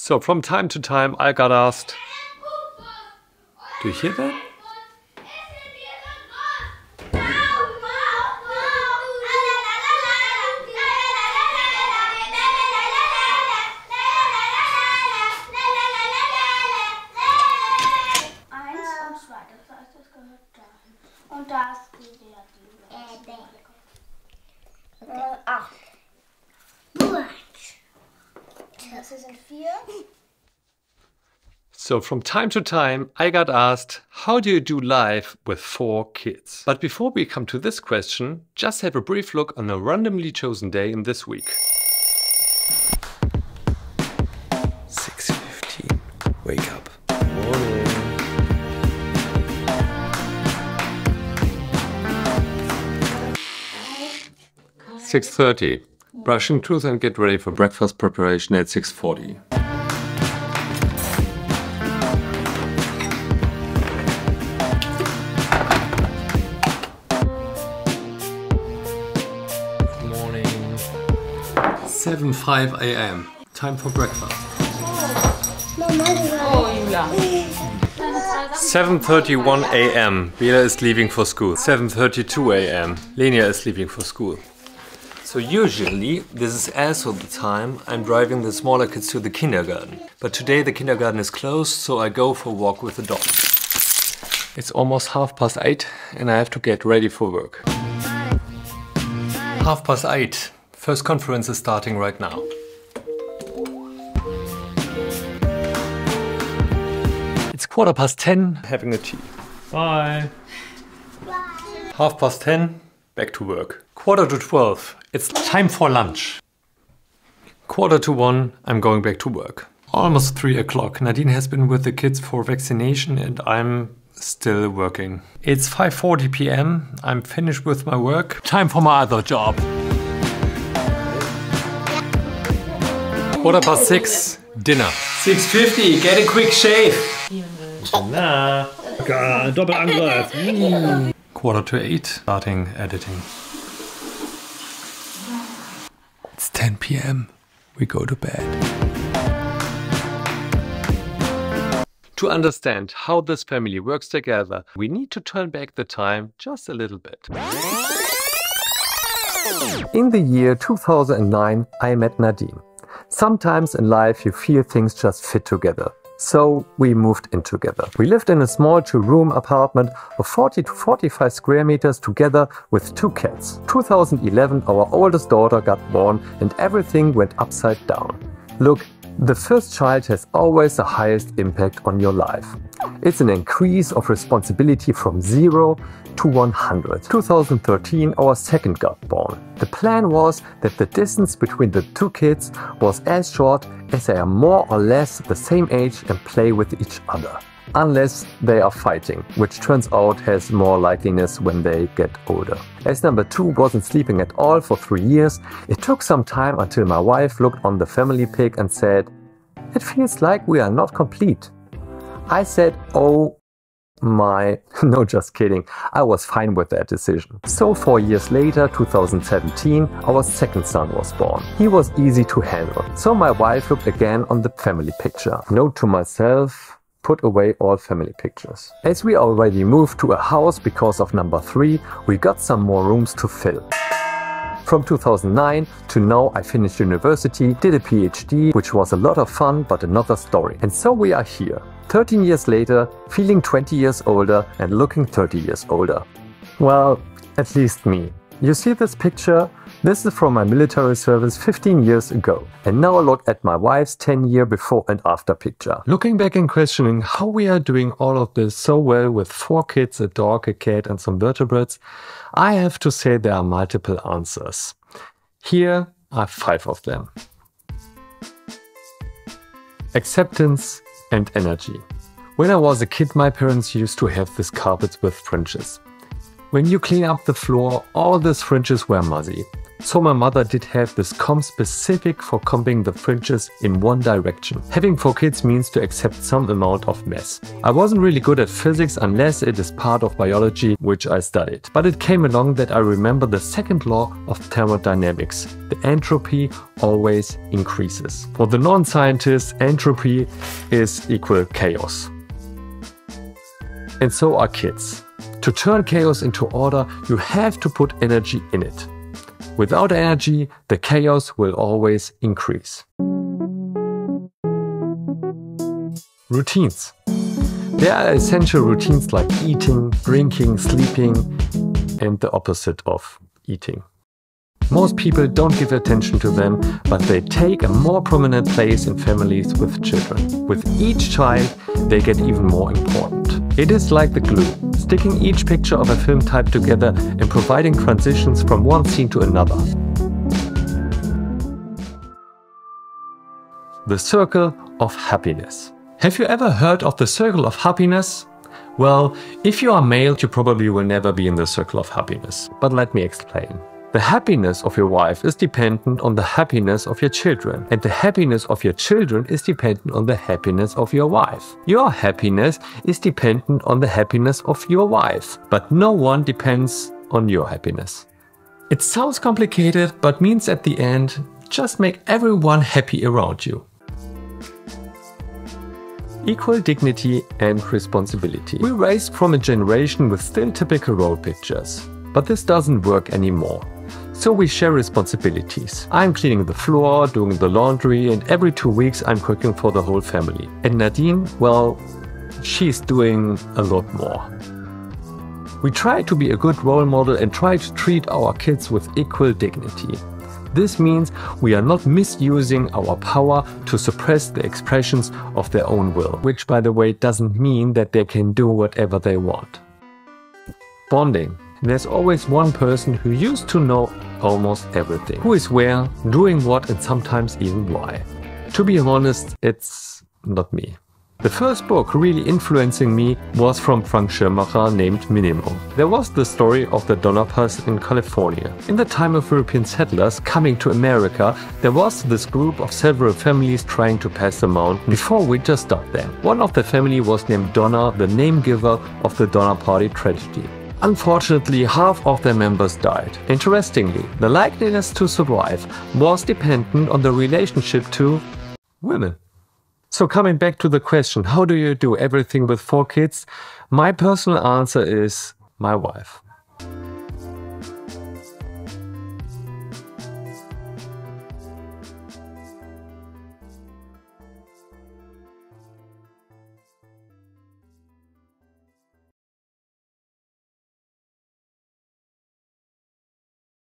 So from time to time I got asked, do you hear that? Und da ist die acht. Das sind 4. So from time to time I got asked, how do you do life with 4 kids? But before we come to this question, just have a brief look on a randomly chosen day in this week. 6:15. Wake up. Morning. 6:30. Brushing teeth and get ready for breakfast preparation at 6:40. Good morning. 7:05 a.m. Time for breakfast. 7:31 a.m. Bela is leaving for school. 7:32 a.m. Lenia is leaving for school. So usually, this is also the time I'm driving the smaller kids to the kindergarten. But today the kindergarten is closed, so I go for a walk with the dog. It's almost 8:30 and I have to get ready for work. 8:30. First conference is starting right now. It's 10:15, having a tea. Bye. Bye. 10:30, back to work. 11:45, it's time for lunch. 1:45, I'm going back to work. Almost 3 o'clock. Nadine has been with the kids for vaccination and I'm still working. It's 5:40 p.m. I'm finished with my work. Time for my other job. 6:15, dinner. 6:50, get a quick shave. Na, Doppelangriff. 7:45, starting editing. It's 10 p.m. We go to bed. To understand how this family works together, we need to turn back the time just a little bit. In the year 2009, I met Nadine. Sometimes in life you feel things just fit together. So we moved in together. We lived in a small 2-room apartment of 40 to 45 square meters together with 2 cats. 2011 our oldest daughter got born and everything went upside down. Look, the first child has always the highest impact on your life. It's an increase of responsibility from 0 to 100. 2013 our second got born. The plan was that the distance between the 2 kids was as short as they are more or less the same age and play with each other. Unless they are fighting, which turns out has more likeliness when they get older. As number 2 wasn't sleeping at all for 3 years, it took some time until my wife looked on the family pic and said, "It feels like we are not complete." I said, "Oh my..." No, just kidding. I was fine with that decision. So 4 years later, 2017, our second son was born. He was easy to handle. So my wife looked again on the family picture. Note to myself, put away all family pictures. As we already moved to a house because of number 3, we got some more rooms to fill. From 2009 to now I finished university, did a PhD, which was a lot of fun, but another story. And so we are here, 13 years later, feeling 20 years older and looking 30 years older. Well, at least me. You see this picture? This is from my military service 15 years ago. And now look at my wife's 10-year before and after picture. Looking back and questioning how we are doing all of this so well with 4 kids, a dog, a cat and some vertebrates, I have to say there are multiple answers. Here are 5 of them. Acceptance and energy. When I was a kid, my parents used to have these carpets with fringes. When you clean up the floor, all these fringes were muzzy. So my mother did have this comb specific for combing the fringes in one direction. Having 4 kids means to accept some amount of mess. I wasn't really good at physics unless it is part of biology, which I studied. But it came along that I remember the second law of thermodynamics. The entropy always increases. For the non-scientists, entropy is equal chaos. And so are kids. To turn chaos into order, you have to put energy in it. Without energy, the chaos will always increase. Routines. There are essential routines like eating, drinking, sleeping, and the opposite of eating. Most people don't give attention to them, but they take a more prominent place in families with children. With each child, they get even more important. It is like the glue, sticking each picture of a film type together and providing transitions from one scene to another. The circle of happiness. Have you ever heard of the circle of happiness? Well, if you are male, you probably will never be in the circle of happiness. But let me explain. The happiness of your wife is dependent on the happiness of your children, and the happiness of your children is dependent on the happiness of your wife. Your happiness is dependent on the happiness of your wife, but no one depends on your happiness. It sounds complicated, but means at the end, just make everyone happy around you. Equal dignity and responsibility. We raised from a generation with still typical role pictures, but this doesn't work anymore. So we share responsibilities. I'm cleaning the floor, doing the laundry, and every 2 weeks I'm cooking for the whole family. And Nadine, well, she's doing a lot more. We try to be a good role model and try to treat our kids with equal dignity. This means we are not misusing our power to suppress the expressions of their own will, which by the way doesn't mean that they can do whatever they want. Bonding. There's always one person who used to know almost everything. Who is where, doing what, and sometimes even why. To be honest, it's not me. The first book really influencing me was from Frank Schirmacher named Minimum. There was the story of the Donner Pass in California. In the time of European settlers coming to America, there was this group of several families trying to pass the mountain before winter stopped them. One of the family was named Donner, the name giver of the Donner Party tragedy. Unfortunately, half of their members died. Interestingly, the likeliness to survive was dependent on the relationship to women. So coming back to the question, how do you do everything with 4 kids? My personal answer is my wife.